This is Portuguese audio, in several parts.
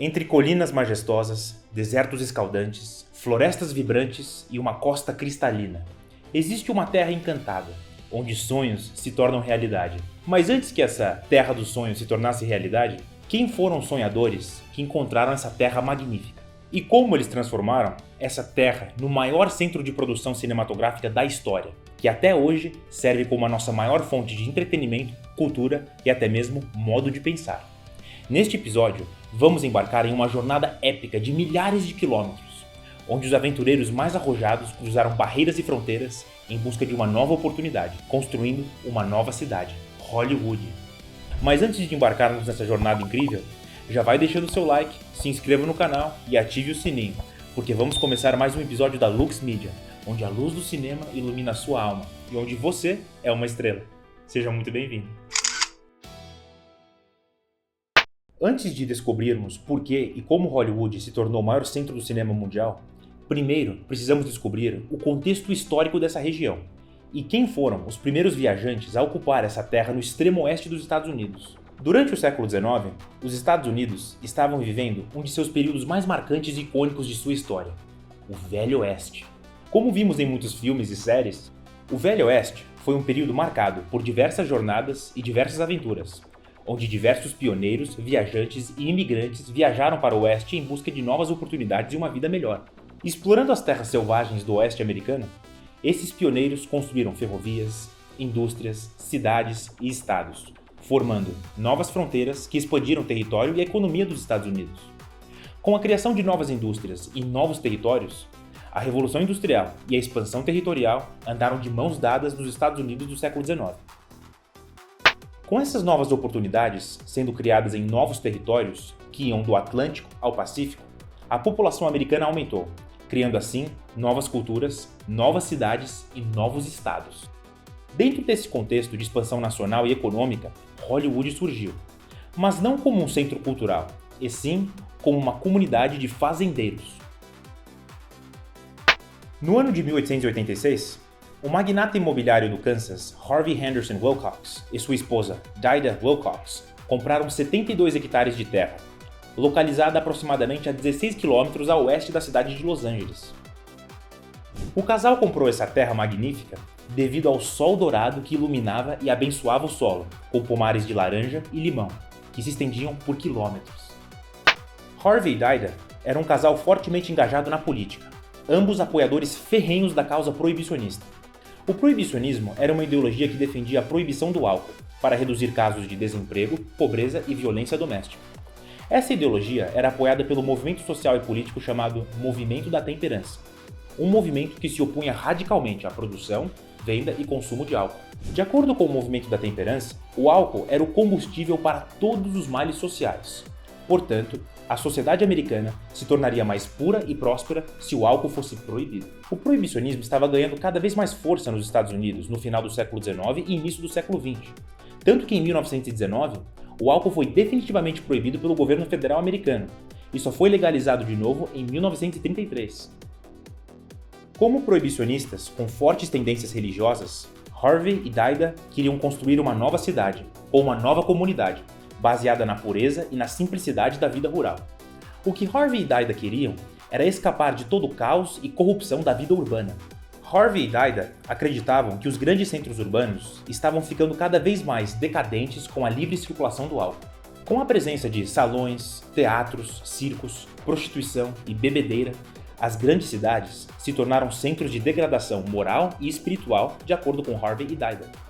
Entre colinas majestosas, desertos escaldantes, florestas vibrantes e uma costa cristalina, existe uma terra encantada, onde sonhos se tornam realidade. Mas antes que essa terra dos sonhos se tornasse realidade, quem foram os sonhadores que encontraram essa terra magnífica? E como eles transformaram essa terra no maior centro de produção cinematográfica da história, que até hoje serve como a nossa maior fonte de entretenimento, cultura e até mesmo modo de pensar. Neste episódio, vamos embarcar em uma jornada épica de milhares de quilômetros, onde os aventureiros mais arrojados cruzaram barreiras e fronteiras em busca de uma nova oportunidade, construindo uma nova cidade, Hollywood. Mas antes de embarcarmos nessa jornada incrível, já vai deixando o seu like, se inscreva no canal e ative o sininho, porque vamos começar mais um episódio da Lux Media, onde a luz do cinema ilumina a sua alma e onde você é uma estrela. Seja muito bem-vindo! Antes de descobrirmos por que e como Hollywood se tornou o maior centro do cinema mundial, primeiro precisamos descobrir o contexto histórico dessa região e quem foram os primeiros viajantes a ocupar essa terra no extremo oeste dos Estados Unidos. Durante o século XIX, os Estados Unidos estavam vivendo um de seus períodos mais marcantes e icônicos de sua história, o Velho Oeste. Como vimos em muitos filmes e séries, o Velho Oeste foi um período marcado por diversas jornadas e diversas aventuras, onde diversos pioneiros, viajantes e imigrantes viajaram para o oeste em busca de novas oportunidades e uma vida melhor. Explorando as terras selvagens do oeste americano, esses pioneiros construíram ferrovias, indústrias, cidades e estados, formando novas fronteiras que expandiram o território e a economia dos Estados Unidos. Com a criação de novas indústrias e novos territórios, a Revolução Industrial e a expansão territorial andaram de mãos dadas nos Estados Unidos do século XIX. Com essas novas oportunidades sendo criadas em novos territórios, que iam do Atlântico ao Pacífico, a população americana aumentou, criando assim novas culturas, novas cidades e novos estados. Dentro desse contexto de expansão nacional e econômica, Hollywood surgiu, mas não como um centro cultural, e sim como uma comunidade de fazendeiros. No ano de 1886, o magnata imobiliário do Kansas, Harvey Henderson Wilcox, e sua esposa, Dinah Wilcox, compraram 72 hectares de terra, localizada aproximadamente a 16 quilômetros a oeste da cidade de Los Angeles. O casal comprou essa terra magnífica devido ao sol dourado que iluminava e abençoava o solo, com pomares de laranja e limão, que se estendiam por quilômetros. Harvey e Dinah eram um casal fortemente engajado na política, ambos apoiadores ferrenhos da causa proibicionista. O proibicionismo era uma ideologia que defendia a proibição do álcool, para reduzir casos de desemprego, pobreza e violência doméstica. Essa ideologia era apoiada pelo movimento social e político chamado Movimento da Temperança, um movimento que se opunha radicalmente à produção, venda e consumo de álcool. De acordo com o Movimento da Temperança, o álcool era o combustível para todos os males sociais. Portanto, a sociedade americana se tornaria mais pura e próspera se o álcool fosse proibido. O proibicionismo estava ganhando cada vez mais força nos Estados Unidos no final do século XIX e início do século XX. Tanto que em 1919, o álcool foi definitivamente proibido pelo governo federal americano e só foi legalizado de novo em 1933. Como proibicionistas com fortes tendências religiosas, Harvey e Dinah queriam construir uma nova cidade, ou uma nova comunidade, baseada na pureza e na simplicidade da vida rural. O que Harvey e Dinah queriam era escapar de todo o caos e corrupção da vida urbana. Harvey e Dinah acreditavam que os grandes centros urbanos estavam ficando cada vez mais decadentes com a livre circulação do álcool. Com a presença de salões, teatros, circos, prostituição e bebedeira, as grandes cidades se tornaram centros de degradação moral e espiritual, de acordo com Harvey e Dinah.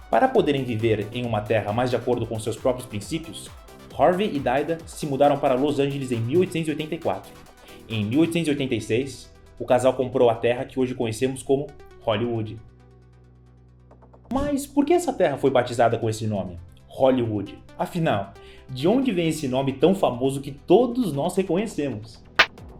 Para poderem viver em uma terra mais de acordo com seus próprios princípios, Harvey e Dinah se mudaram para Los Angeles em 1884. Em 1886, o casal comprou a terra que hoje conhecemos como Hollywood. Mas por que essa terra foi batizada com esse nome, Hollywood? Afinal, de onde vem esse nome tão famoso que todos nós reconhecemos?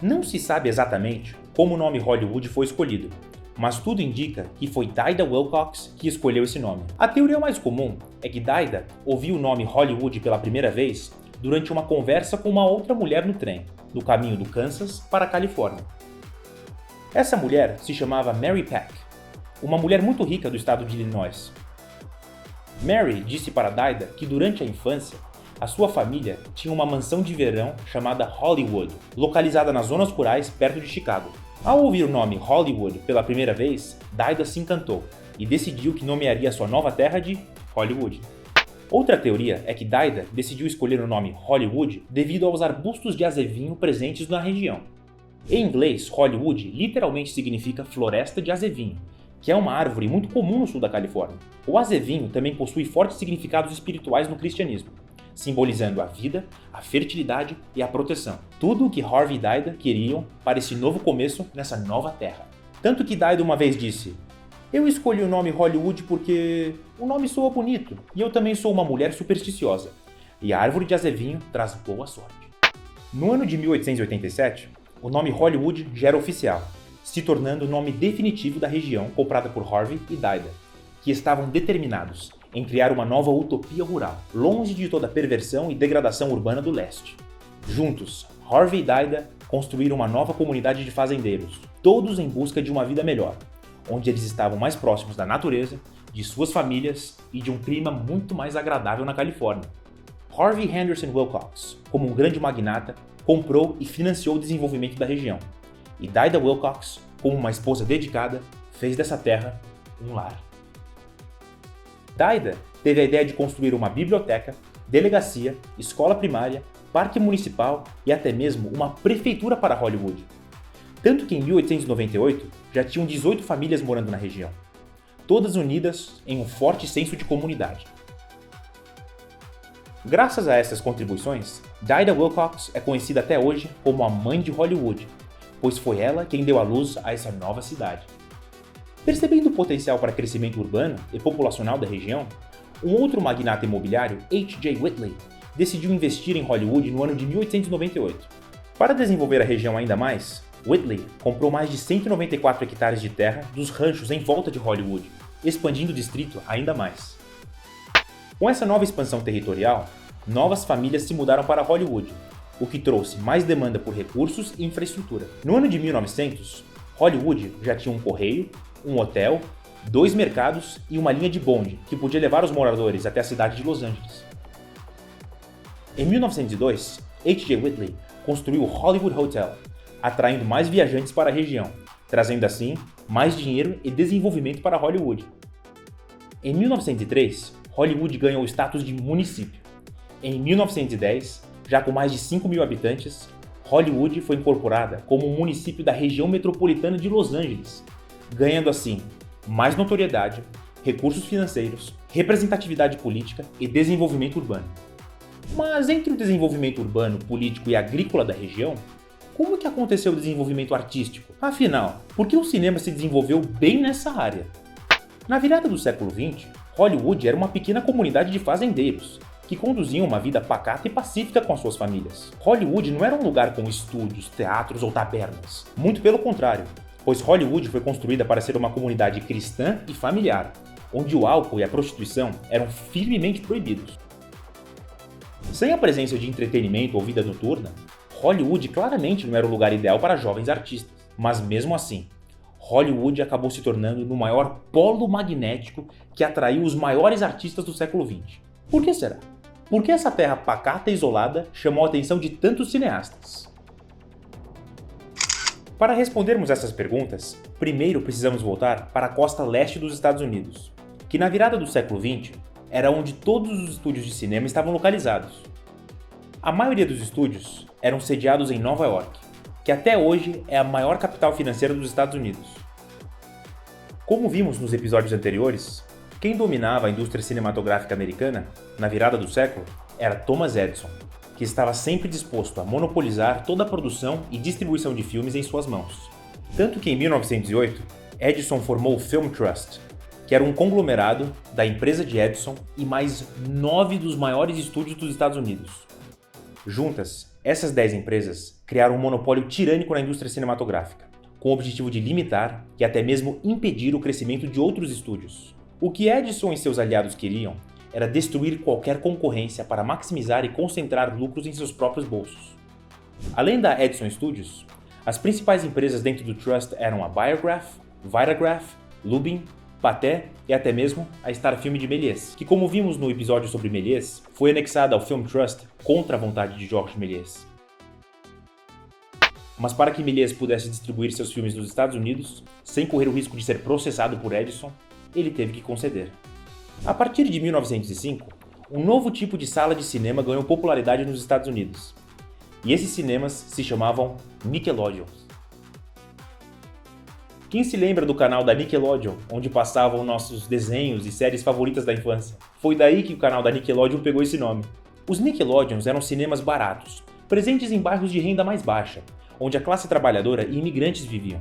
Não se sabe exatamente como o nome Hollywood foi escolhido, mas tudo indica que foi Dinah Wilcox que escolheu esse nome. A teoria mais comum é que Dinah ouviu o nome Hollywood pela primeira vez durante uma conversa com uma outra mulher no trem, no caminho do Kansas para a Califórnia. Essa mulher se chamava Mary Peck, uma mulher muito rica do estado de Illinois. Mary disse para Dinah que durante a infância A sua família tinha uma mansão de verão chamada Hollywood, localizada nas zonas rurais perto de Chicago. Ao ouvir o nome Hollywood pela primeira vez, Daida se encantou e decidiu que nomearia sua nova terra de Hollywood. Outra teoria é que Daida decidiu escolher o nome Hollywood devido aos arbustos de azevinho presentes na região. Em inglês, Hollywood literalmente significa floresta de azevinho, que é uma árvore muito comum no sul da Califórnia. O azevinho também possui fortes significados espirituais no cristianismo, simbolizando a vida, a fertilidade e a proteção. Tudo o que Harvey e Daida queriam para esse novo começo nessa nova terra. Tanto que Daida uma vez disse: "Eu escolhi o nome Hollywood porque o nome soa bonito e eu também sou uma mulher supersticiosa. E a árvore de azevinho traz boa sorte." No ano de 1887, o nome Hollywood já era oficial, se tornando o nome definitivo da região comprada por Harvey e Daida, que estavam determinados em criar uma nova utopia rural, longe de toda a perversão e degradação urbana do leste. Juntos, Harvey e Daida construíram uma nova comunidade de fazendeiros, todos em busca de uma vida melhor, onde eles estavam mais próximos da natureza, de suas famílias e de um clima muito mais agradável na Califórnia. Harvey Henderson Wilcox, como um grande magnata, comprou e financiou o desenvolvimento da região, e Daida Wilcox, como uma esposa dedicada, fez dessa terra um lar. Daida teve a ideia de construir uma biblioteca, delegacia, escola primária, parque municipal e até mesmo uma prefeitura para Hollywood. Tanto que em 1898 já tinham 18 famílias morando na região, todas unidas em um forte senso de comunidade. Graças a essas contribuições, Daida Wilcox é conhecida até hoje como a mãe de Hollywood, pois foi ela quem deu à luz a essa nova cidade. Percebendo o potencial para crescimento urbano e populacional da região, um outro magnata imobiliário, H.J. Whitley, decidiu investir em Hollywood no ano de 1898. Para desenvolver a região ainda mais, Whitley comprou mais de 194 hectares de terra dos ranchos em volta de Hollywood, expandindo o distrito ainda mais. Com essa nova expansão territorial, novas famílias se mudaram para Hollywood, o que trouxe mais demanda por recursos e infraestrutura. No ano de 1900, Hollywood já tinha um correio, um hotel, 2 mercados e uma linha de bonde que podia levar os moradores até a cidade de Los Angeles. Em 1902, H.J. Whitley construiu o Hollywood Hotel, atraindo mais viajantes para a região, trazendo assim mais dinheiro e desenvolvimento para Hollywood. Em 1903, Hollywood ganhou o status de município. Em 1910, já com mais de 5.000 habitantes, Hollywood foi incorporada como um município da região metropolitana de Los Angeles, ganhando assim mais notoriedade, recursos financeiros, representatividade política e desenvolvimento urbano. Mas entre o desenvolvimento urbano, político e agrícola da região, como que aconteceu o desenvolvimento artístico? Afinal, por que o cinema se desenvolveu bem nessa área? Na virada do século XX, Hollywood era uma pequena comunidade de fazendeiros, que conduziam uma vida pacata e pacífica com as suas famílias. Hollywood não era um lugar com estúdios, teatros ou tabernas. Muito pelo contrário, pois Hollywood foi construída para ser uma comunidade cristã e familiar, onde o álcool e a prostituição eram firmemente proibidos. Sem a presença de entretenimento ou vida noturna, Hollywood claramente não era o lugar ideal para jovens artistas. Mas mesmo assim, Hollywood acabou se tornando no maior polo magnético que atraiu os maiores artistas do século XX. Por que será? Por que essa terra pacata e isolada chamou a atenção de tantos cineastas? Para respondermos essas perguntas, primeiro precisamos voltar para a costa leste dos Estados Unidos, que na virada do século XX era onde todos os estúdios de cinema estavam localizados. A maioria dos estúdios eram sediados em Nova York, que até hoje é a maior capital financeira dos Estados Unidos. Como vimos nos episódios anteriores, quem dominava a indústria cinematográfica americana na virada do século era Thomas Edison, que estava sempre disposto a monopolizar toda a produção e distribuição de filmes em suas mãos. Tanto que em 1908, Edison formou o Film Trust, que era um conglomerado da empresa de Edison e mais 9 dos maiores estúdios dos Estados Unidos. Juntas, essas 10 empresas criaram um monopólio tirânico na indústria cinematográfica, com o objetivo de limitar e até mesmo impedir o crescimento de outros estúdios. O que Edison e seus aliados queriam era destruir qualquer concorrência para maximizar e concentrar lucros em seus próprios bolsos. Além da Edison Studios, as principais empresas dentro do Trust eram a Biograph, Vitagraph, Lubin, Pathé e até mesmo a Star Film de Méliès, que, como vimos no episódio sobre Méliès, foi anexada ao Film Trust contra a vontade de Georges Méliès. Mas para que Méliès pudesse distribuir seus filmes nos Estados Unidos, sem correr o risco de ser processado por Edison, ele teve que conceder. A partir de 1905, um novo tipo de sala de cinema ganhou popularidade nos Estados Unidos. E esses cinemas se chamavam Nickelodeons. Quem se lembra do canal da Nickelodeon, onde passavam nossos desenhos e séries favoritas da infância? Foi daí que o canal da Nickelodeon pegou esse nome. Os Nickelodeons eram cinemas baratos, presentes em bairros de renda mais baixa, onde a classe trabalhadora e imigrantes viviam.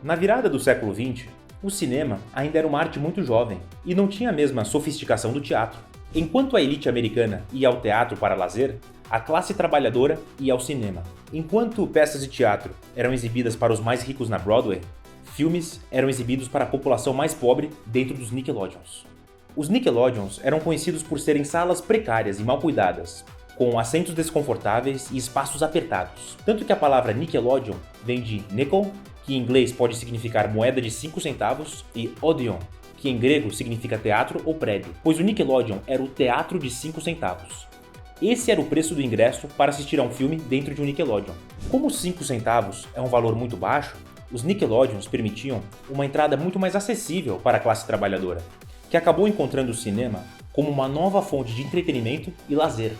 Na virada do século XX, o cinema ainda era uma arte muito jovem e não tinha a mesma sofisticação do teatro. Enquanto a elite americana ia ao teatro para lazer, a classe trabalhadora ia ao cinema. Enquanto peças de teatro eram exibidas para os mais ricos na Broadway, filmes eram exibidos para a população mais pobre dentro dos Nickelodeons. Os Nickelodeons eram conhecidos por serem salas precárias e mal cuidadas, com assentos desconfortáveis e espaços apertados. Tanto que a palavra Nickelodeon vem de nickel, que em inglês pode significar moeda de 5 centavos, e Odeon, que em grego significa teatro ou prédio, pois o Nickelodeon era o teatro de 5 centavos. Esse era o preço do ingresso para assistir a um filme dentro de um Nickelodeon. Como 5 centavos é um valor muito baixo, os Nickelodeons permitiam uma entrada muito mais acessível para a classe trabalhadora, que acabou encontrando o cinema como uma nova fonte de entretenimento e lazer.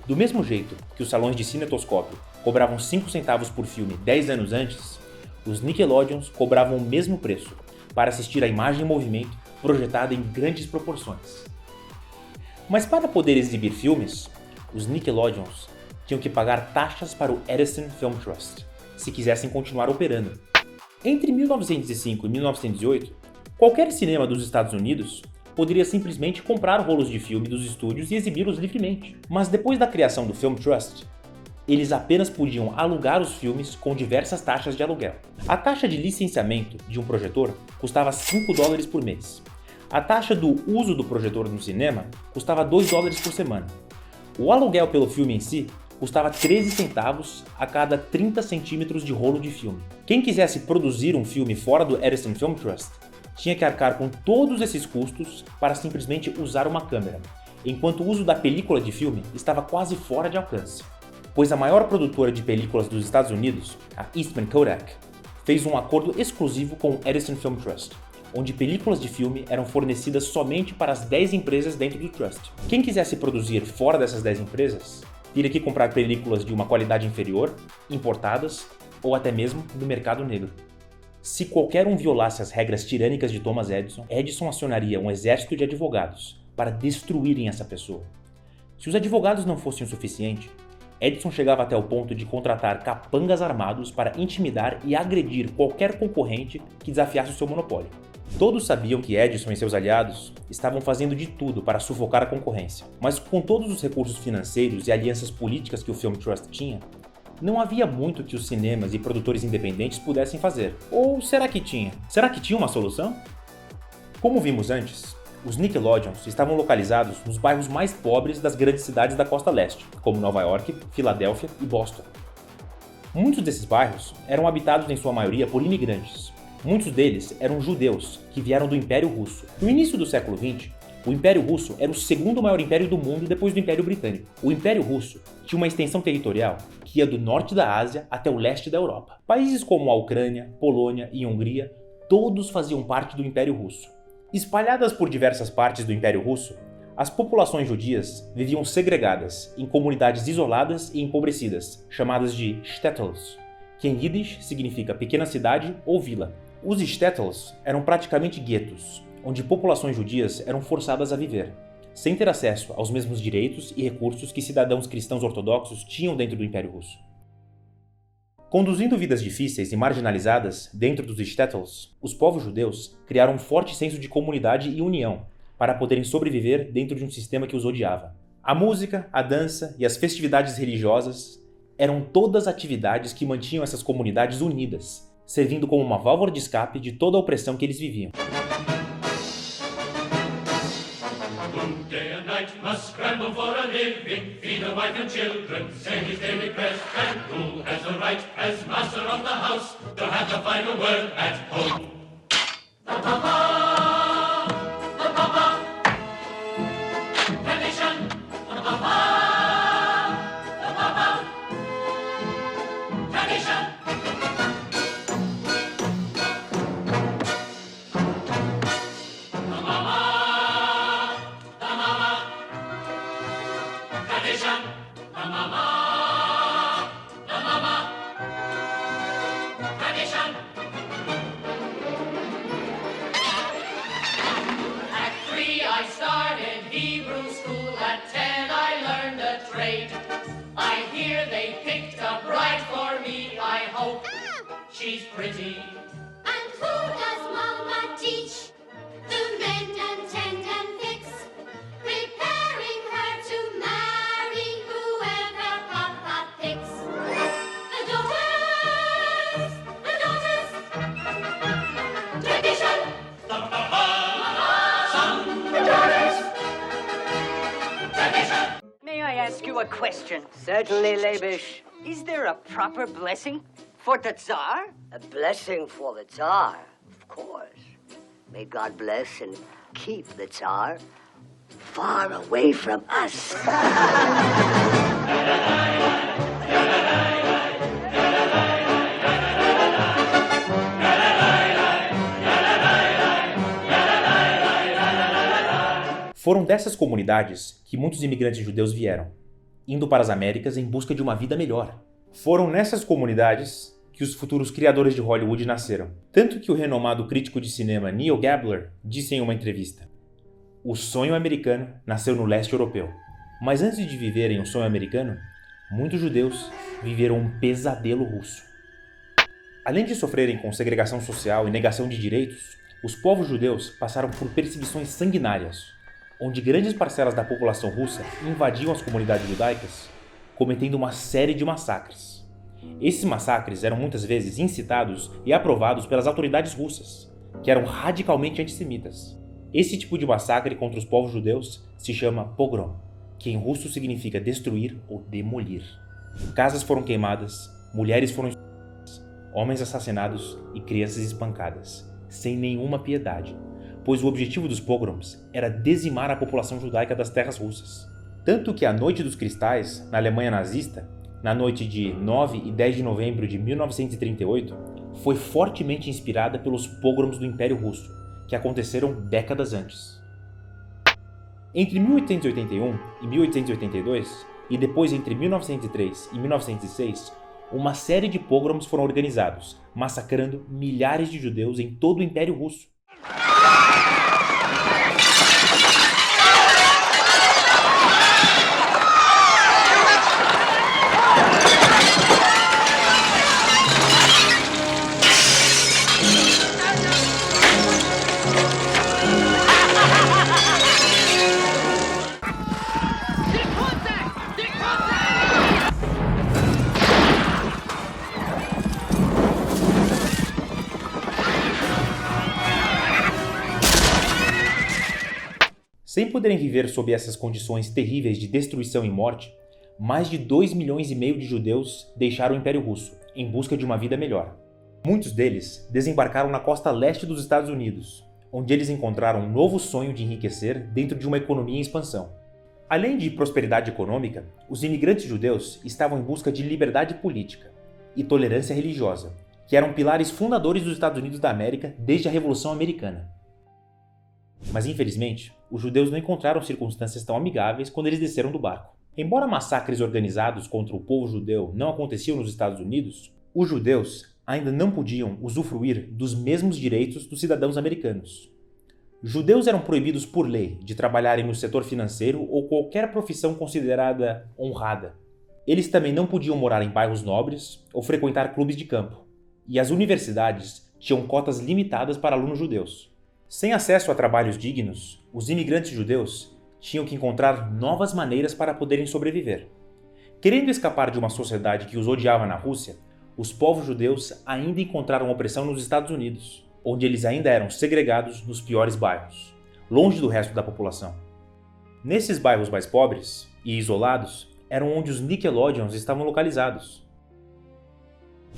Do mesmo jeito que os salões de cinetoscópio cobravam 5 centavos por filme 10 anos antes, os Nickelodeons cobravam o mesmo preço para assistir a imagem em movimento projetada em grandes proporções. Mas para poder exibir filmes, os Nickelodeons tinham que pagar taxas para o Edison Film Trust, se quisessem continuar operando. Entre 1905 e 1908, qualquer cinema dos Estados Unidos poderia simplesmente comprar rolos de filme dos estúdios e exibi-los livremente. Mas depois da criação do Film Trust, eles apenas podiam alugar os filmes com diversas taxas de aluguel. A taxa de licenciamento de um projetor custava $5 por mês. A taxa do uso do projetor no cinema custava $2 por semana. O aluguel pelo filme em si custava 13 centavos a cada 30 centímetros de rolo de filme. Quem quisesse produzir um filme fora do Edison Film Trust tinha que arcar com todos esses custos para simplesmente usar uma câmera, enquanto o uso da película de filme estava quase fora de alcance. Pois a maior produtora de películas dos Estados Unidos, a Eastman Kodak, fez um acordo exclusivo com o Edison Film Trust, onde películas de filme eram fornecidas somente para as 10 empresas dentro do Trust. Quem quisesse produzir fora dessas 10 empresas, teria que comprar películas de uma qualidade inferior, importadas ou até mesmo do mercado negro. Se qualquer um violasse as regras tirânicas de Thomas Edison, Edison acionaria um exército de advogados para destruírem essa pessoa. Se os advogados não fossem o suficiente, Edison chegava até o ponto de contratar capangas armados para intimidar e agredir qualquer concorrente que desafiasse o seu monopólio. Todos sabiam que Edison e seus aliados estavam fazendo de tudo para sufocar a concorrência, mas com todos os recursos financeiros e alianças políticas que o Film Trust tinha, não havia muito que os cinemas e produtores independentes pudessem fazer. Ou será que tinha? Será que tinha uma solução? Como vimos antes, os Nickelodeons estavam localizados nos bairros mais pobres das grandes cidades da costa leste, como Nova York, Filadélfia e Boston. Muitos desses bairros eram habitados em sua maioria por imigrantes. Muitos deles eram judeus que vieram do Império Russo. No início do século XX, o Império Russo era o segundo maior império do mundo depois do Império Britânico. O Império Russo tinha uma extensão territorial que ia do norte da Ásia até o leste da Europa. Países como a Ucrânia, Polônia e Hungria, todos faziam parte do Império Russo. Espalhadas por diversas partes do Império Russo, as populações judias viviam segregadas em comunidades isoladas e empobrecidas, chamadas de shtetls, que em Yiddish significa pequena cidade ou vila. Os shtetls eram praticamente guetos, onde populações judias eram forçadas a viver, sem ter acesso aos mesmos direitos e recursos que cidadãos cristãos ortodoxos tinham dentro do Império Russo. Conduzindo vidas difíceis e marginalizadas dentro dos shtetls, os povos judeus criaram um forte senso de comunidade e união para poderem sobreviver dentro de um sistema que os odiava. A música, a dança e as festividades religiosas eram todas atividades que mantinham essas comunidades unidas, servindo como uma válvula de escape de toda a opressão que eles viviam. Day and night must scramble for a living, feed a wife and children, say his daily prayers, and who has the right, as master of the house, to have the final word at home? At 3 I started Hebrew school, at 10 I learned a trade. I hear they picked a bride for me, I hope she's pretty. And who does Mama teach? To mend and tend and fix, preparing her to marry whoever Papa picks. The daughters, tradition. May I ask you a question? Certainly, Leibish. Is there a proper blessing for the Tsar? A blessing for the Tsar, of course. May God bless and keep the Tsar far away from us. Foram dessas comunidades que muitos imigrantes judeus vieram, indo para as Américas em busca de uma vida melhor. Foram nessas comunidades que os futuros criadores de Hollywood nasceram. Tanto que o renomado crítico de cinema Neil Gabler disse em uma entrevista: "O sonho americano nasceu no leste europeu. Mas antes de viverem o sonho americano, muitos judeus viveram um pesadelo russo." Além de sofrerem com segregação social e negação de direitos, os povos judeus passaram por perseguições sanguinárias, onde grandes parcelas da população russa invadiam as comunidades judaicas, cometendo uma série de massacres. Esses massacres eram muitas vezes incitados e aprovados pelas autoridades russas, que eram radicalmente antissemitas. Esse tipo de massacre contra os povos judeus se chama pogrom, que em russo significa destruir ou demolir. Casas foram queimadas, mulheres foram estupradas, homens assassinados e crianças espancadas, sem nenhuma piedade, pois o objetivo dos pogroms era dizimar a população judaica das terras russas. Tanto que a Noite dos Cristais, na Alemanha nazista, na noite de 9 e 10 de novembro de 1938, foi fortemente inspirada pelos pogroms do Império Russo, que aconteceram décadas antes. Entre 1881 e 1882, e depois entre 1903 e 1906, uma série de pogroms foram organizados, massacrando milhares de judeus em todo o Império Russo. Sem poderem viver sob essas condições terríveis de destruição e morte, mais de 2,5 milhões de judeus deixaram o Império Russo em busca de uma vida melhor. Muitos deles desembarcaram na costa leste dos Estados Unidos, onde eles encontraram um novo sonho de enriquecer dentro de uma economia em expansão. Além de prosperidade econômica, os imigrantes judeus estavam em busca de liberdade política e tolerância religiosa, que eram pilares fundadores dos Estados Unidos da América desde a Revolução Americana. Mas infelizmente, os judeus não encontraram circunstâncias tão amigáveis quando eles desceram do barco. Embora massacres organizados contra o povo judeu não aconteciam nos Estados Unidos, os judeus ainda não podiam usufruir dos mesmos direitos dos cidadãos americanos. Judeus eram proibidos por lei de trabalharem no setor financeiro ou qualquer profissão considerada honrada. Eles também não podiam morar em bairros nobres ou frequentar clubes de campo. E as universidades tinham cotas limitadas para alunos judeus. Sem acesso a trabalhos dignos, os imigrantes judeus tinham que encontrar novas maneiras para poderem sobreviver. Querendo escapar de uma sociedade que os odiava na Rússia, os povos judeus ainda encontraram opressão nos Estados Unidos, onde eles ainda eram segregados nos piores bairros, longe do resto da população. Nesses bairros mais pobres e isolados, eram onde os Nickelodeons estavam localizados.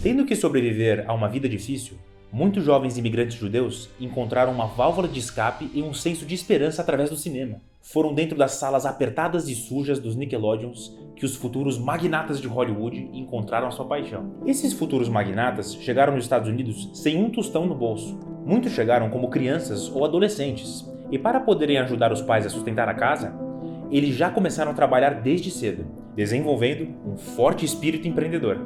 Tendo que sobreviver a uma vida difícil, muitos jovens imigrantes judeus encontraram uma válvula de escape e um senso de esperança através do cinema. Foram dentro das salas apertadas e sujas dos Nickelodeons que os futuros magnatas de Hollywood encontraram a sua paixão. Esses futuros magnatas chegaram nos Estados Unidos sem um tostão no bolso. Muitos chegaram como crianças ou adolescentes, e para poderem ajudar os pais a sustentar a casa, eles já começaram a trabalhar desde cedo, desenvolvendo um forte espírito empreendedor.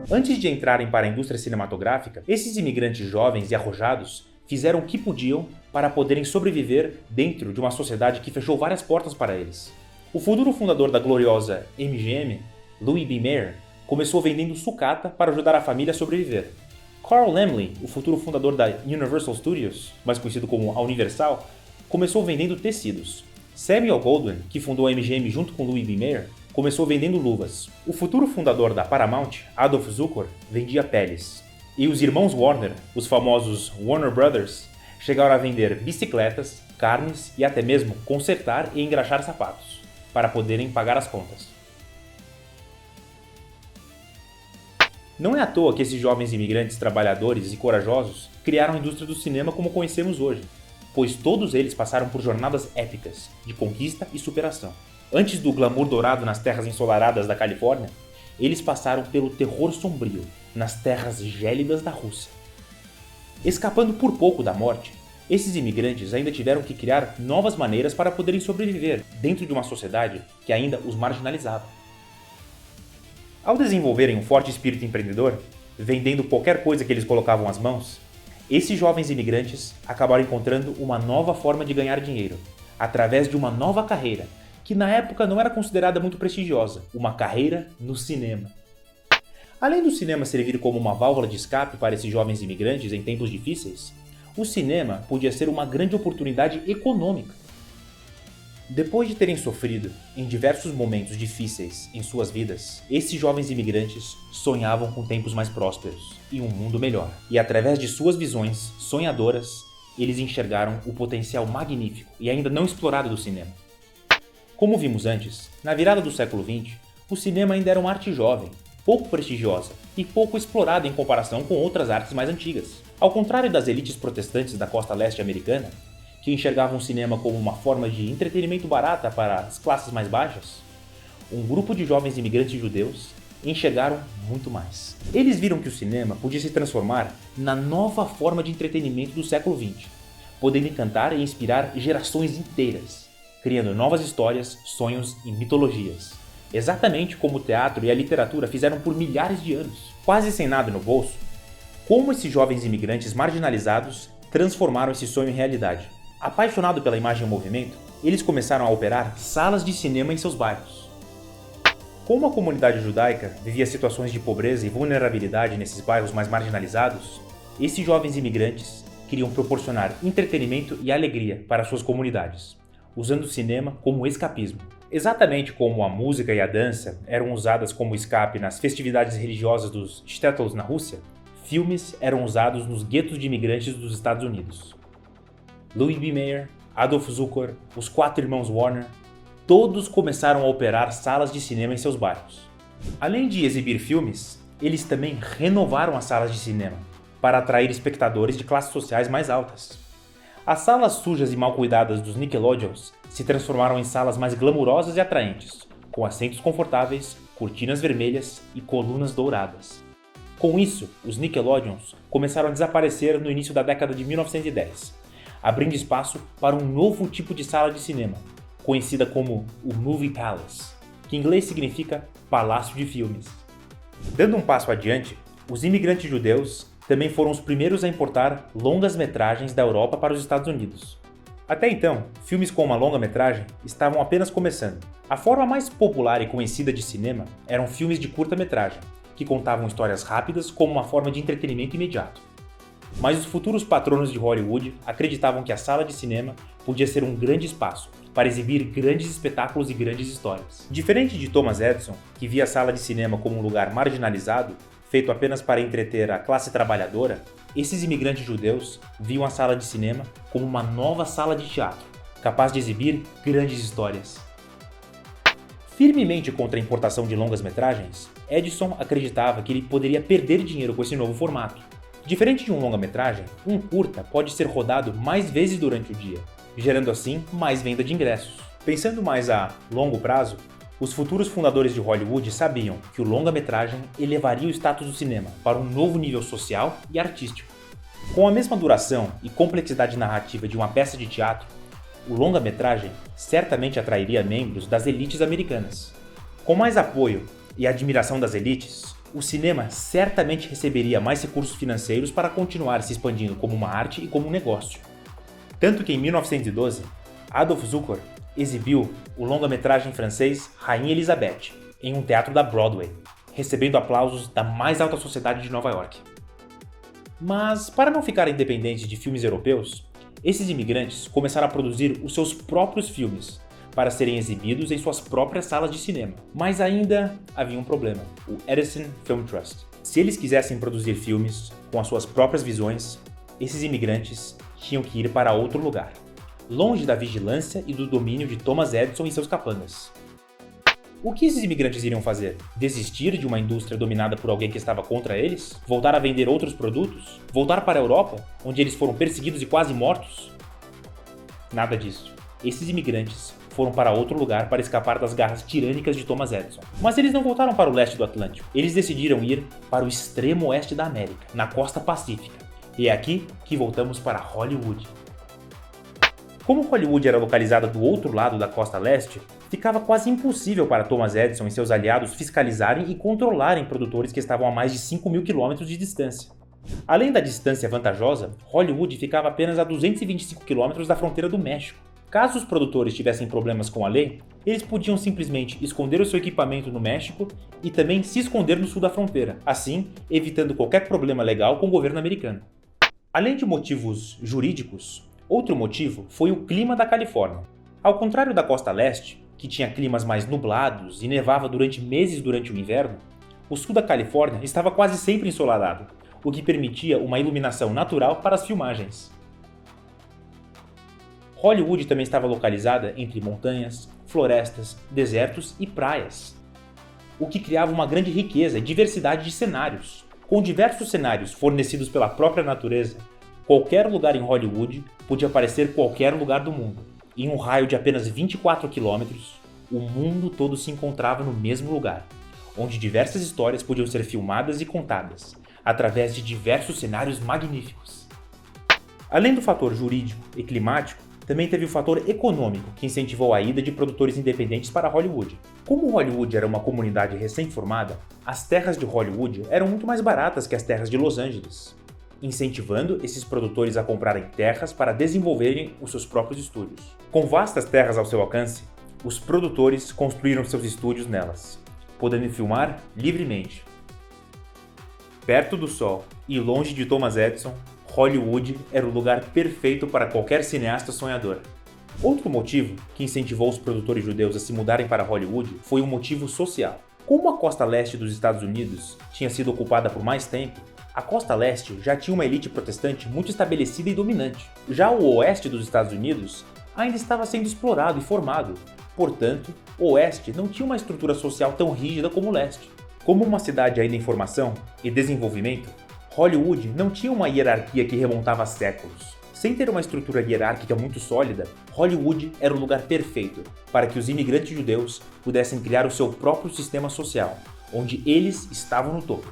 Antes de entrarem para a indústria cinematográfica, esses imigrantes jovens e arrojados fizeram o que podiam para poderem sobreviver dentro de uma sociedade que fechou várias portas para eles. O futuro fundador da gloriosa MGM, Louis B. Mayer, começou vendendo sucata para ajudar a família a sobreviver. Carl Laemmle, o futuro fundador da Universal Studios, mais conhecido como a Universal, começou vendendo tecidos. Samuel Goldwyn, que fundou a MGM junto com Louis B. Mayer, começou vendendo luvas. O futuro fundador da Paramount, Adolph Zukor, vendia peles. E os irmãos Warner, os famosos Warner Brothers, chegaram a vender bicicletas, carnes e até mesmo consertar e engraxar sapatos, para poderem pagar as contas. Não é à toa que esses jovens imigrantes trabalhadores e corajosos criaram a indústria do cinema como conhecemos hoje, pois todos eles passaram por jornadas épicas de conquista e superação. Antes do glamour dourado nas terras ensolaradas da Califórnia, eles passaram pelo terror sombrio nas terras gélidas da Rússia. Escapando por pouco da morte, esses imigrantes ainda tiveram que criar novas maneiras para poderem sobreviver dentro de uma sociedade que ainda os marginalizava. Ao desenvolverem um forte espírito empreendedor, vendendo qualquer coisa que eles colocavam às mãos, esses jovens imigrantes acabaram encontrando uma nova forma de ganhar dinheiro, através de uma nova carreira, que na época não era considerada muito prestigiosa, uma carreira no cinema. Além do cinema servir como uma válvula de escape para esses jovens imigrantes em tempos difíceis, o cinema podia ser uma grande oportunidade econômica. Depois de terem sofrido em diversos momentos difíceis em suas vidas, esses jovens imigrantes sonhavam com tempos mais prósperos e um mundo melhor. E através de suas visões sonhadoras, eles enxergaram o potencial magnífico e ainda não explorado do cinema. Como vimos antes, na virada do século XX, o cinema ainda era uma arte jovem, pouco prestigiosa e pouco explorada em comparação com outras artes mais antigas. Ao contrário das elites protestantes da costa leste americana, que enxergavam o cinema como uma forma de entretenimento barata para as classes mais baixas, um grupo de jovens imigrantes judeus enxergaram muito mais. Eles viram que o cinema podia se transformar na nova forma de entretenimento do século XX, podendo encantar e inspirar gerações inteiras, criando novas histórias, sonhos e mitologias. Exatamente como o teatro e a literatura fizeram por milhares de anos. Quase sem nada no bolso, como esses jovens imigrantes marginalizados transformaram esse sonho em realidade. Apaixonados pela imagem em movimento, eles começaram a operar salas de cinema em seus bairros. Como a comunidade judaica vivia situações de pobreza e vulnerabilidade nesses bairros mais marginalizados, esses jovens imigrantes queriam proporcionar entretenimento e alegria para suas comunidades, usando o cinema como escapismo. Exatamente como a música e a dança eram usadas como escape nas festividades religiosas dos shtetls na Rússia, filmes eram usados nos guetos de imigrantes dos Estados Unidos. Louis B. Mayer, Adolph Zukor, os 4 irmãos Warner, todos começaram a operar salas de cinema em seus bairros. Além de exibir filmes, eles também renovaram as salas de cinema para atrair espectadores de classes sociais mais altas. As salas sujas e mal cuidadas dos Nickelodeons se transformaram em salas mais glamourosas e atraentes, com assentos confortáveis, cortinas vermelhas e colunas douradas. Com isso, os Nickelodeons começaram a desaparecer no início da década de 1910, abrindo espaço para um novo tipo de sala de cinema, conhecida como o Movie Palace, que em inglês significa Palácio de Filmes. Dando um passo adiante, os imigrantes judeus também foram os primeiros a importar longas-metragens da Europa para os Estados Unidos. Até então, filmes com uma longa-metragem estavam apenas começando. A forma mais popular e conhecida de cinema eram filmes de curta-metragem, que contavam histórias rápidas como uma forma de entretenimento imediato. Mas os futuros patronos de Hollywood acreditavam que a sala de cinema podia ser um grande espaço para exibir grandes espetáculos e grandes histórias. Diferente de Thomas Edison, que via a sala de cinema como um lugar marginalizado, feito apenas para entreter a classe trabalhadora, esses imigrantes judeus viam a sala de cinema como uma nova sala de teatro, capaz de exibir grandes histórias. Firmemente contra a importação de longas-metragens, Edison acreditava que ele poderia perder dinheiro com esse novo formato. Diferente de um longa-metragem, um curta pode ser rodado mais vezes durante o dia, gerando assim mais venda de ingressos. Pensando mais a longo prazo, os futuros fundadores de Hollywood sabiam que o longa-metragem elevaria o status do cinema para um novo nível social e artístico. Com a mesma duração e complexidade narrativa de uma peça de teatro, o longa-metragem certamente atrairia membros das elites americanas. Com mais apoio e admiração das elites, o cinema certamente receberia mais recursos financeiros para continuar se expandindo como uma arte e como um negócio. Tanto que em 1912, Adolphe Zukor exibiu o longa-metragem francês Rainha Elizabeth em um teatro da Broadway, recebendo aplausos da mais alta sociedade de Nova York. Mas, para não ficarem dependentes de filmes europeus, esses imigrantes começaram a produzir os seus próprios filmes para serem exibidos em suas próprias salas de cinema. Mas ainda havia um problema: o Edison Film Trust. Se eles quisessem produzir filmes com as suas próprias visões, esses imigrantes tinham que ir para outro lugar, longe da vigilância e do domínio de Thomas Edison e seus capangas. O que esses imigrantes iriam fazer? Desistir de uma indústria dominada por alguém que estava contra eles? Voltar a vender outros produtos? Voltar para a Europa, onde eles foram perseguidos e quase mortos? Nada disso. Esses imigrantes foram para outro lugar para escapar das garras tirânicas de Thomas Edison. Mas eles não voltaram para o leste do Atlântico. Eles decidiram ir para o extremo oeste da América, na costa pacífica. E é aqui que voltamos para Hollywood. Como Hollywood era localizada do outro lado da costa leste, ficava quase impossível para Thomas Edison e seus aliados fiscalizarem e controlarem produtores que estavam a mais de 5.000 quilômetros de distância. Além da distância vantajosa, Hollywood ficava apenas a 225 quilômetros da fronteira do México. Caso os produtores tivessem problemas com a lei, eles podiam simplesmente esconder o seu equipamento no México e também se esconder no sul da fronteira, assim evitando qualquer problema legal com o governo americano. Além de motivos jurídicos, outro motivo foi o clima da Califórnia. Ao contrário da costa leste, que tinha climas mais nublados e nevava durante meses durante o inverno, o sul da Califórnia estava quase sempre ensolarado, o que permitia uma iluminação natural para as filmagens. Hollywood também estava localizada entre montanhas, florestas, desertos e praias, o que criava uma grande riqueza e diversidade de cenários. Com diversos cenários fornecidos pela própria natureza, qualquer lugar em Hollywood podia parecer qualquer lugar do mundo. Em um raio de apenas 24 quilômetros, o mundo todo se encontrava no mesmo lugar, onde diversas histórias podiam ser filmadas e contadas, através de diversos cenários magníficos. Além do fator jurídico e climático, também teve o fator econômico que incentivou a ida de produtores independentes para Hollywood. Como Hollywood era uma comunidade recém-formada, as terras de Hollywood eram muito mais baratas que as terras de Los Angeles, incentivando esses produtores a comprarem terras para desenvolverem os seus próprios estúdios. Com vastas terras ao seu alcance, os produtores construíram seus estúdios nelas, podendo filmar livremente. Perto do sol e longe de Thomas Edison, Hollywood era o lugar perfeito para qualquer cineasta sonhador. Outro motivo que incentivou os produtores judeus a se mudarem para Hollywood foi um motivo social. Como a costa leste dos Estados Unidos tinha sido ocupada por mais tempo, a costa leste já tinha uma elite protestante muito estabelecida e dominante. Já o oeste dos Estados Unidos ainda estava sendo explorado e formado, portanto, o oeste não tinha uma estrutura social tão rígida como o leste. Como uma cidade ainda em formação e desenvolvimento, Hollywood não tinha uma hierarquia que remontava a séculos. Sem ter uma estrutura hierárquica muito sólida, Hollywood era o lugar perfeito para que os imigrantes judeus pudessem criar o seu próprio sistema social, onde eles estavam no topo.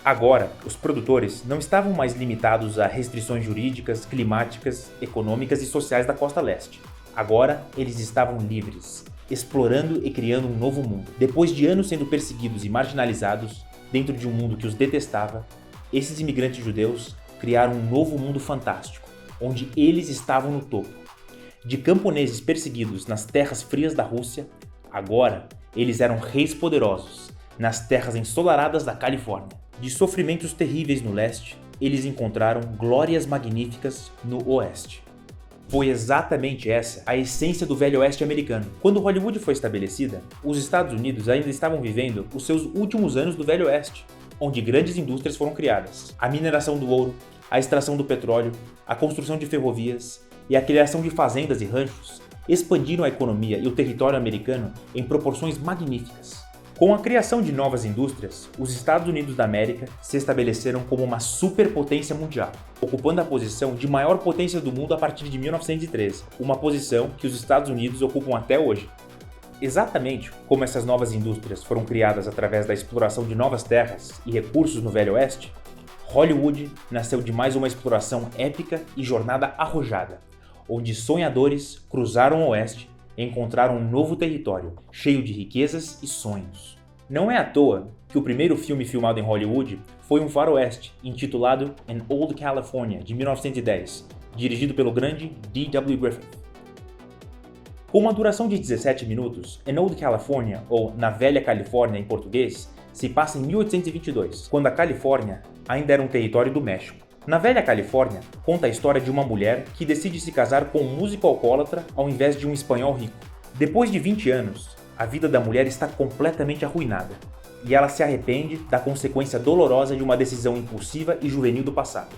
Agora, os produtores não estavam mais limitados a restrições jurídicas, climáticas, econômicas e sociais da costa leste. Agora, eles estavam livres, explorando e criando um novo mundo. Depois de anos sendo perseguidos e marginalizados, dentro de um mundo que os detestava, esses imigrantes judeus criaram um novo mundo fantástico, onde eles estavam no topo. De camponeses perseguidos nas terras frias da Rússia, agora eles eram reis poderosos nas terras ensolaradas da Califórnia. De sofrimentos terríveis no leste, eles encontraram glórias magníficas no oeste. Foi exatamente essa a essência do Velho Oeste americano. Quando Hollywood foi estabelecida, os Estados Unidos ainda estavam vivendo os seus últimos anos do Velho Oeste, onde grandes indústrias foram criadas. A mineração do ouro, a extração do petróleo, a construção de ferrovias e a criação de fazendas e ranchos expandiram a economia e o território americano em proporções magníficas. Com a criação de novas indústrias, os Estados Unidos da América se estabeleceram como uma superpotência mundial, ocupando a posição de maior potência do mundo a partir de 1913, uma posição que os Estados Unidos ocupam até hoje. Exatamente como essas novas indústrias foram criadas através da exploração de novas terras e recursos no Velho Oeste, Hollywood nasceu de mais uma exploração épica e jornada arrojada, onde sonhadores cruzaram o Oeste e encontraram um novo território, cheio de riquezas e sonhos. Não é à toa que o primeiro filme filmado em Hollywood foi um faroeste, intitulado An Old California, de 1910, dirigido pelo grande D.W. Griffith. Com uma duração de 17 minutos, An Old California, ou Na Velha Califórnia em português, se passa em 1822, quando a Califórnia ainda era um território do México. Na Velha Califórnia, conta a história de uma mulher que decide se casar com um músico alcoólatra ao invés de um espanhol rico. Depois de 20 anos, a vida da mulher está completamente arruinada, e ela se arrepende da consequência dolorosa de uma decisão impulsiva e juvenil do passado.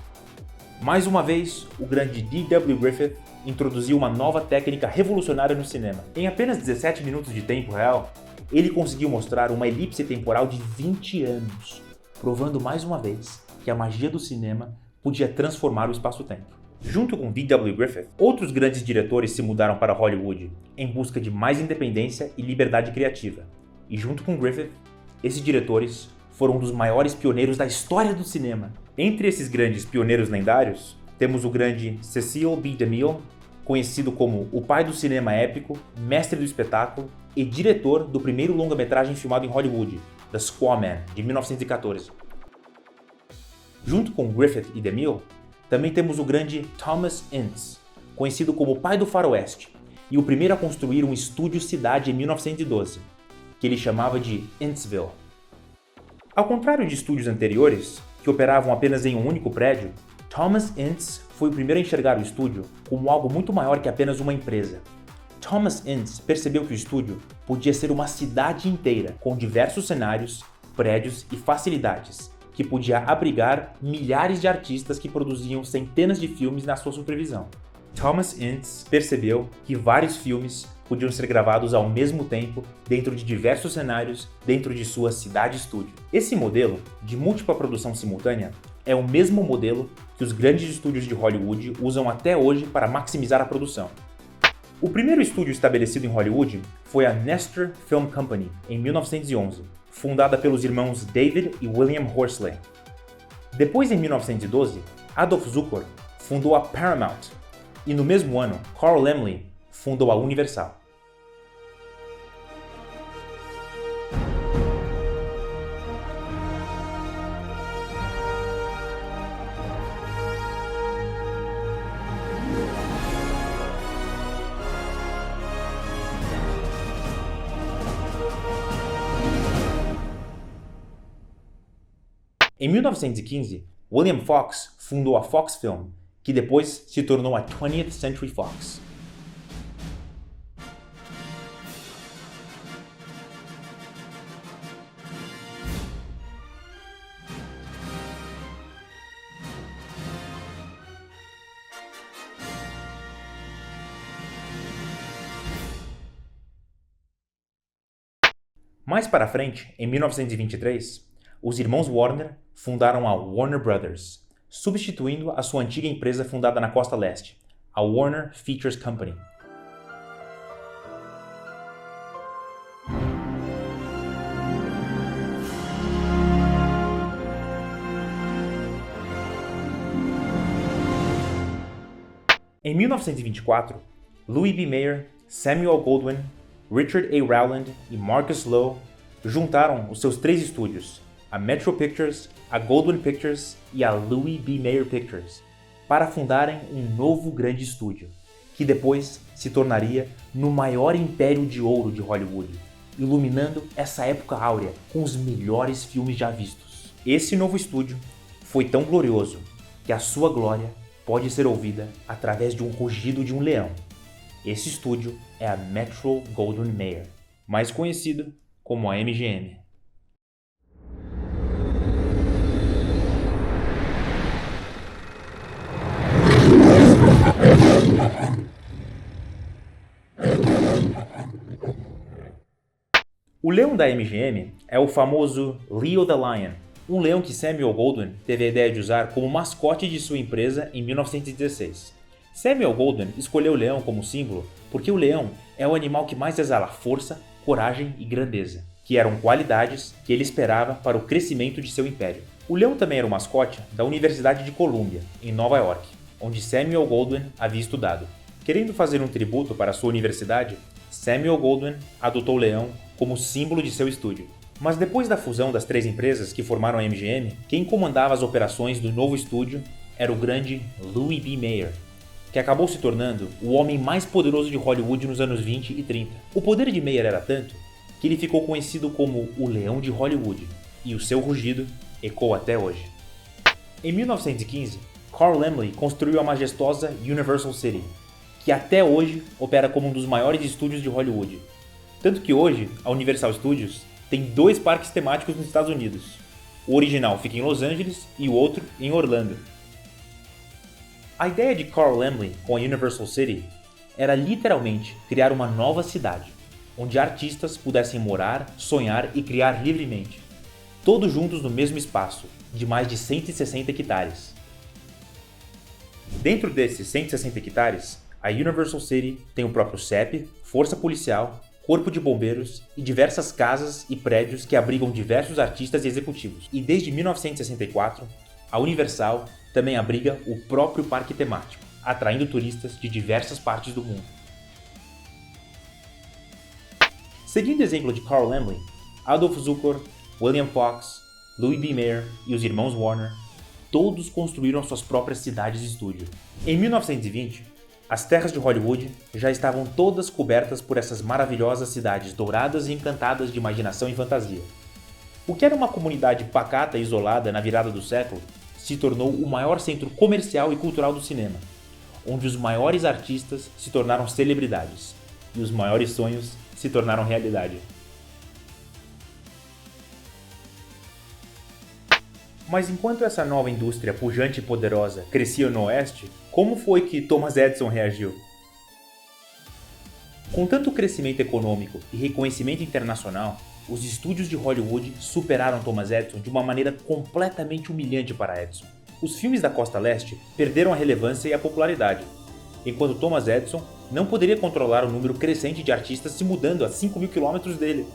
Mais uma vez, o grande D.W. Griffith introduziu uma nova técnica revolucionária no cinema. Em apenas 17 minutos de tempo real, ele conseguiu mostrar uma elipse temporal de 20 anos, provando mais uma vez que a magia do cinema podia transformar o espaço-tempo. Junto com D.W. Griffith, outros grandes diretores se mudaram para Hollywood em busca de mais independência e liberdade criativa. E junto com Griffith, esses diretores foram um dos maiores pioneiros da história do cinema. Entre esses grandes pioneiros lendários, temos o grande Cecil B. DeMille, conhecido como o pai do cinema épico, mestre do espetáculo e diretor do primeiro longa-metragem filmado em Hollywood, The Squaw Man, de 1914. Junto com Griffith e DeMille, também temos o grande Thomas Ince, conhecido como o pai do faroeste, e o primeiro a construir um estúdio cidade em 1912, que ele chamava de Inceville. Ao contrário de estúdios anteriores, que operavam apenas em um único prédio, Thomas Ince foi o primeiro a enxergar o estúdio como algo muito maior que apenas uma empresa. Thomas Ince percebeu que o estúdio podia ser uma cidade inteira, com diversos cenários, prédios e facilidades, que podia abrigar milhares de artistas que produziam centenas de filmes na sua supervisão. Thomas Ince percebeu que vários filmes podiam ser gravados ao mesmo tempo dentro de diversos cenários dentro de sua cidade-estúdio. Esse modelo de múltipla produção simultânea é o mesmo modelo que os grandes estúdios de Hollywood usam até hoje para maximizar a produção. O primeiro estúdio estabelecido em Hollywood foi a Nestor Film Company, em 1911, fundada pelos irmãos David e William Horsley. Depois, em 1912, Adolph Zukor fundou a Paramount, e no mesmo ano, Carl Laemmle fundou a Universal. Em 1915, William Fox fundou a Fox Film, que depois se tornou a 20th Century Fox. Mais para frente, em 1923, os irmãos Warner fundaram a Warner Brothers, substituindo a sua antiga empresa fundada na Costa Leste, a Warner Features Company. Em 1924, Louis B. Mayer, Samuel Goldwyn, Richard A. Rowland e Marcus Lowe juntaram os seus 3 estúdios, a Metro Pictures, a Goldwyn Pictures e a Louis B. Mayer Pictures, para fundarem um novo grande estúdio, que depois se tornaria no maior império de ouro de Hollywood, iluminando essa época áurea com os melhores filmes já vistos. Esse novo estúdio foi tão glorioso que a sua glória pode ser ouvida através de um rugido de um leão. Esse estúdio é a Metro-Goldwyn-Mayer, mais conhecido como a MGM. O leão da MGM é o famoso Leo the Lion, um leão que Samuel Goldwyn teve a ideia de usar como mascote de sua empresa em 1916. Samuel Goldwyn escolheu o leão como símbolo porque o leão é o animal que mais exala força, coragem e grandeza, que eram qualidades que ele esperava para o crescimento de seu império. O leão também era o mascote da Universidade de Columbia, em Nova York, onde Samuel Goldwyn havia estudado. Querendo fazer um tributo para sua universidade, Samuel Goldwyn adotou o leão como símbolo de seu estúdio. Mas depois da fusão das três empresas que formaram a MGM, quem comandava as operações do novo estúdio era o grande Louis B. Mayer, que acabou se tornando o homem mais poderoso de Hollywood nos anos 20 e 30. O poder de Mayer era tanto que ele ficou conhecido como o Leão de Hollywood, e o seu rugido ecoa até hoje. Em 1915, Carl Laemmle construiu a majestosa Universal City, que até hoje opera como um dos maiores estúdios de Hollywood. Tanto que hoje, a Universal Studios tem 2 parques temáticos nos Estados Unidos. O original fica em Los Angeles e o outro em Orlando. A ideia de Carl Laemmle com a Universal City era literalmente criar uma nova cidade, onde artistas pudessem morar, sonhar e criar livremente, todos juntos no mesmo espaço, de mais de 160 hectares. Dentro desses 160 hectares, a Universal City tem o próprio CEP, força policial, corpo de bombeiros e diversas casas e prédios que abrigam diversos artistas e executivos. E desde 1964, a Universal também abriga o próprio parque temático, atraindo turistas de diversas partes do mundo. Seguindo o exemplo de Carl Laemmle, Adolf Zukor, William Fox, Louis B. Mayer e os irmãos Warner, todos construíram suas próprias cidades de estúdio. Em 1920, as terras de Hollywood já estavam todas cobertas por essas maravilhosas cidades douradas e encantadas de imaginação e fantasia. O que era uma comunidade pacata e isolada na virada do século se tornou o maior centro comercial e cultural do cinema, onde os maiores artistas se tornaram celebridades e os maiores sonhos se tornaram realidade. Mas enquanto essa nova indústria pujante e poderosa crescia no Oeste, como foi que Thomas Edison reagiu? Com tanto crescimento econômico e reconhecimento internacional, os estúdios de Hollywood superaram Thomas Edison de uma maneira completamente humilhante para Edison. Os filmes da Costa Leste perderam a relevância e a popularidade, enquanto Thomas Edison não poderia controlar o número crescente de artistas se mudando a 5.000 quilômetros dele.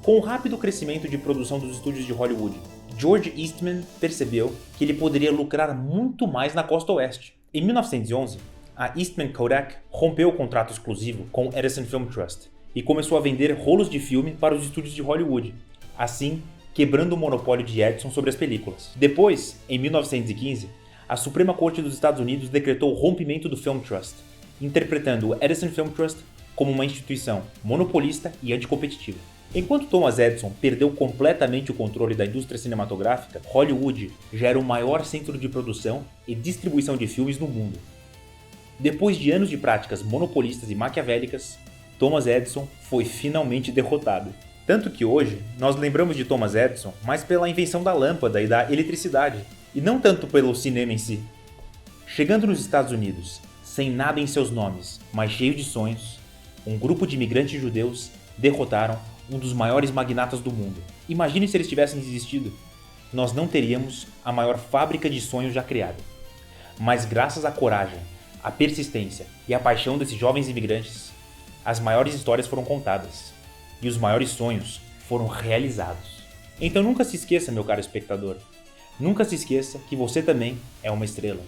Com o rápido crescimento de produção dos estúdios de Hollywood, George Eastman percebeu que ele poderia lucrar muito mais na costa oeste. Em 1911, a Eastman Kodak rompeu o contrato exclusivo com o Edison Film Trust e começou a vender rolos de filme para os estúdios de Hollywood, assim quebrando o monopólio de Edison sobre as películas. Depois, em 1915, a Suprema Corte dos Estados Unidos decretou o rompimento do Film Trust, interpretando o Edison Film Trust como uma instituição monopolista e anticompetitiva. Enquanto Thomas Edison perdeu completamente o controle da indústria cinematográfica, Hollywood já era o maior centro de produção e distribuição de filmes no mundo. Depois de anos de práticas monopolistas e maquiavélicas, Thomas Edison foi finalmente derrotado. Tanto que hoje, nós lembramos de Thomas Edison mais pela invenção da lâmpada e da eletricidade, e não tanto pelo cinema em si. Chegando nos Estados Unidos, sem nada em seus nomes, mas cheio de sonhos, um grupo de imigrantes judeus derrotaram um dos maiores magnatas do mundo. Imagine se eles tivessem desistido. Nós não teríamos a maior fábrica de sonhos já criada. Mas graças à coragem, à persistência e à paixão desses jovens imigrantes, as maiores histórias foram contadas e os maiores sonhos foram realizados. Então nunca se esqueça, meu caro espectador, nunca se esqueça que você também é uma estrela.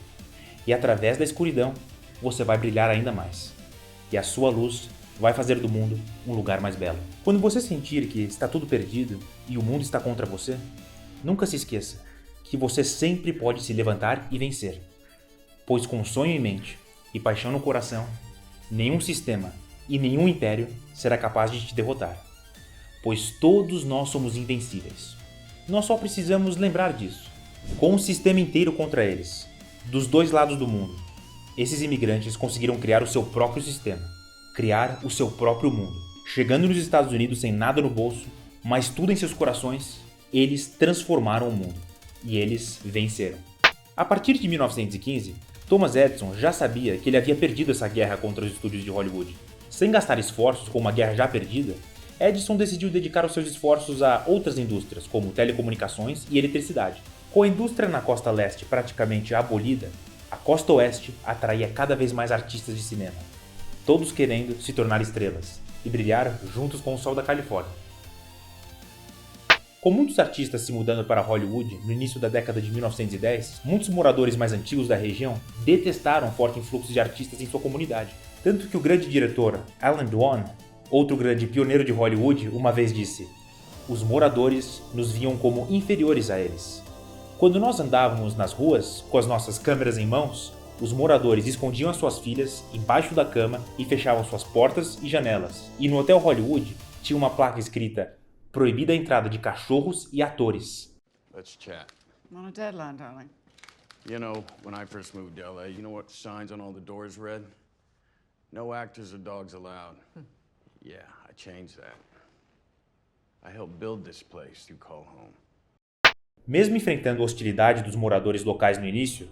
E através da escuridão, você vai brilhar ainda mais. E a sua luz vai fazer do mundo um lugar mais belo. Quando você sentir que está tudo perdido e o mundo está contra você, nunca se esqueça que você sempre pode se levantar e vencer. pois com sonho em mente e paixão no coração, nenhum sistema e nenhum império será capaz de te derrotar, pois todos nós somos invencíveis. Nós só precisamos lembrar disso. Com um sistema inteiro contra eles, dos dois lados do mundo, esses imigrantes conseguiram criar o seu próprio sistema, criar o seu próprio mundo. Chegando nos Estados Unidos sem nada no bolso, mas tudo em seus corações, eles transformaram o mundo. E eles venceram. A partir de 1915, Thomas Edison já sabia que ele havia perdido essa guerra contra os estúdios de Hollywood. Sem gastar esforços com uma guerra já perdida, Edison decidiu dedicar os seus esforços a outras indústrias, como telecomunicações e eletricidade. Com a indústria na costa leste praticamente abolida, a costa oeste atraía cada vez mais artistas de cinema, todos querendo se tornar estrelas e brilhar juntos com o sol da Califórnia. Com muitos artistas se mudando para Hollywood no início da década de 1910, muitos moradores mais antigos da região detestaram o forte influxo de artistas em sua comunidade. Tanto que o grande diretor Alan Dwan, outro grande pioneiro de Hollywood, uma vez disse: "Os moradores nos viam como inferiores a eles. Quando nós andávamos nas ruas com as nossas câmeras em mãos, os moradores escondiam as suas filhas embaixo da cama e fechavam suas portas e janelas. E no Hotel Hollywood tinha uma placa escrita: proibida a entrada de cachorros e atores." Let's chat. I'm on a deadline, darling. You know, when I first moved to LA, you know what signs on all the doors read? No actors or dogs allowed. Yeah, I changed that. I helped build this place you call home. Mesmo enfrentando a hostilidade dos moradores locais no início,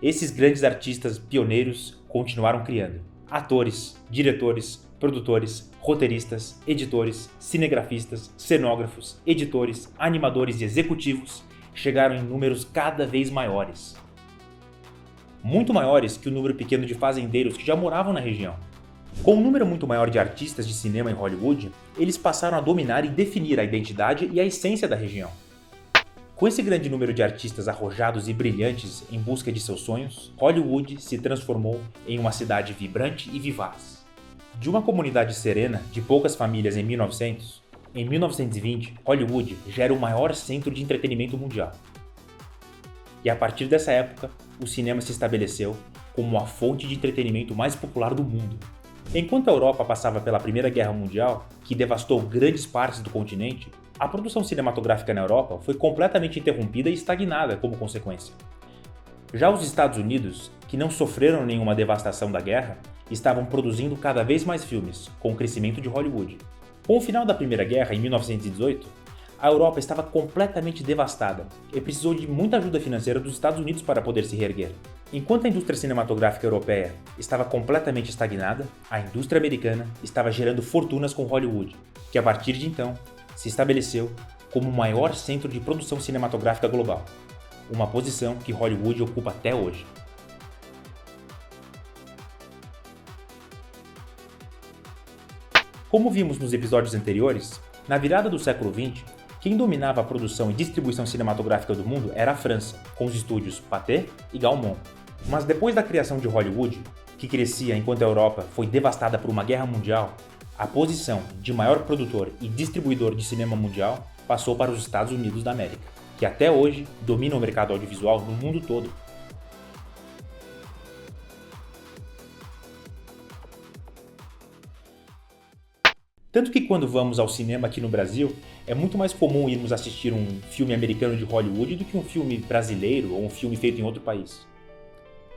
esses grandes artistas pioneiros continuaram criando. Atores, diretores, produtores, roteiristas, editores, cinegrafistas, cenógrafos, editores, animadores e executivos chegaram em números cada vez maiores. Muito maiores que o número pequeno de fazendeiros que já moravam na região. Com um número muito maior de artistas de cinema em Hollywood, eles passaram a dominar e definir a identidade e a essência da região. Com esse grande número de artistas arrojados e brilhantes em busca de seus sonhos, Hollywood se transformou em uma cidade vibrante e vivaz. De uma comunidade serena de poucas famílias em 1900, em 1920, Hollywood já era o maior centro de entretenimento mundial. E a partir dessa época, o cinema se estabeleceu como a fonte de entretenimento mais popular do mundo. Enquanto a Europa passava pela Primeira Guerra Mundial, que devastou grandes partes do continente, a produção cinematográfica na Europa foi completamente interrompida e estagnada como consequência. Já os Estados Unidos, que não sofreram nenhuma devastação da guerra, estavam produzindo cada vez mais filmes, com o crescimento de Hollywood. Com o final da Primeira Guerra, em 1918, a Europa estava completamente devastada e precisou de muita ajuda financeira dos Estados Unidos para poder se reerguer. Enquanto a indústria cinematográfica europeia estava completamente estagnada, a indústria americana estava gerando fortunas com Hollywood, que a partir de então se estabeleceu como o maior centro de produção cinematográfica global, uma posição que Hollywood ocupa até hoje. Como vimos nos episódios anteriores, na virada do século XX, quem dominava a produção e distribuição cinematográfica do mundo era a França, com os estúdios Pathé e Gaumont. Mas depois da criação de Hollywood, que crescia enquanto a Europa foi devastada por uma guerra mundial, a posição de maior produtor e distribuidor de cinema mundial passou para os Estados Unidos da América, que até hoje domina o mercado audiovisual no mundo todo. Tanto que quando vamos ao cinema aqui no Brasil, é muito mais comum irmos assistir um filme americano de Hollywood do que um filme brasileiro ou um filme feito em outro país.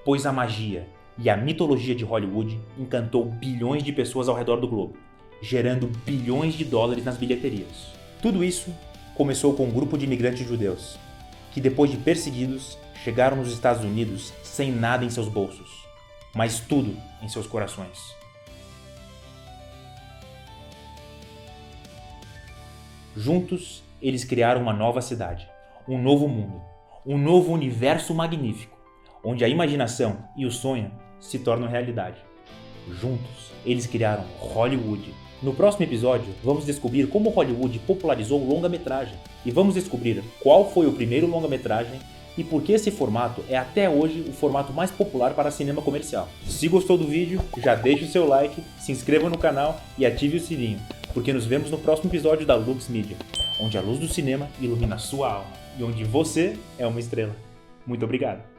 Pois a magia e a mitologia de Hollywood encantou bilhões de pessoas ao redor do globo, gerando bilhões de dólares nas bilheterias. Tudo isso começou com um grupo de imigrantes judeus, que depois de perseguidos, chegaram nos Estados Unidos sem nada em seus bolsos, mas tudo em seus corações. Juntos, eles criaram uma nova cidade, um novo mundo, um novo universo magnífico, onde a imaginação e o sonho se tornam realidade. Juntos, eles criaram Hollywood. No próximo episódio, vamos descobrir como Hollywood popularizou o longa-metragem e vamos descobrir qual foi o primeiro longa-metragem e por que esse formato é até hoje o formato mais popular para cinema comercial. Se gostou do vídeo, já deixe o seu like, se inscreva no canal e ative o sininho, porque nos vemos no próximo episódio da Lux Media, onde a luz do cinema ilumina a sua alma e onde você é uma estrela. Muito obrigado!